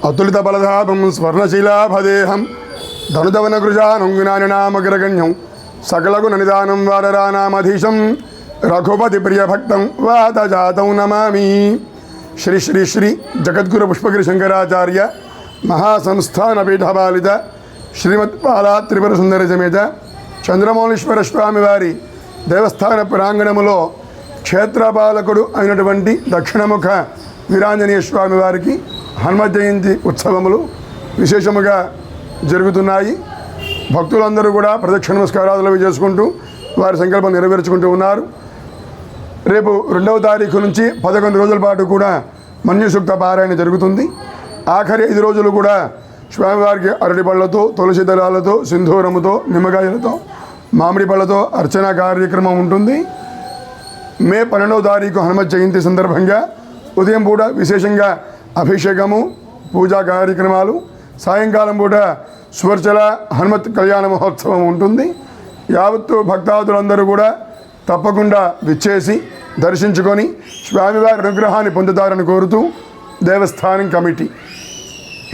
అతులిత బలధాపం స్వర్ణశీలాభదేహం ధనుధవనగృజానుంగునానినామగ్రగణ్యం సకలగుణ నిదానం వారరానామధీశం రఘుపతి ప్రియభక్తం వాతజాతం నమామి. శ్రీ శ్రీ శ్రీ జగద్గురు పుష్పగిరి శంకరాచార్య మహాసంస్థాన పీఠపాలిత శ్రీమద్పాలా త్రిపుర సుందరి సమేత చంద్రమౌళీశ్వర స్వామి వారి దేవస్థాన ప్రాంగణములో క్షేత్రపాలకుడు అయినటువంటి దక్షిణముఖ వీరాంజనేయ స్వామి వారికి హనుమత్ జయంతి ఉత్సవములు విశేషముగా జరుగుతున్నాయి. భక్తులందరూ కూడా ప్రదక్షిణ నమస్కారాలు చేసుకుంటూ వారి సంకల్పం నెరవేర్చుకుంటూ ఉన్నారు. రేపు 2వ తారీఖు నుంచి 11 రోజుల పాటు కూడా మన్యుసూక్త పారాయణ జరుగుతుంది. ఆఖరి 5 రోజులు కూడా స్వామివారికి అరటి పళ్ళతో, తులసి దళాలతో, సింధూరముతో, నిమ్మకాయలతో, మామిడి పళ్ళతో అర్చన కార్యక్రమం ఉంటుంది. మే 12వ తారీఖు హనుమత్ జయంతి సందర్భంగా ఉదయం పూట విశేషంగా అభిషేకము, పూజా కార్యక్రమాలు, సాయంకాలం పూట స్వర్చల హనుమత్ కళ్యాణ మహోత్సవం ఉంటుంది. యావత్తు భక్తాదులందరూ కూడా తప్పకుండా విచ్చేసి దర్శించుకొని స్వామివారి అనుగ్రహాన్ని పొందుతారని కోరుతూ దేవస్థానం కమిటీ.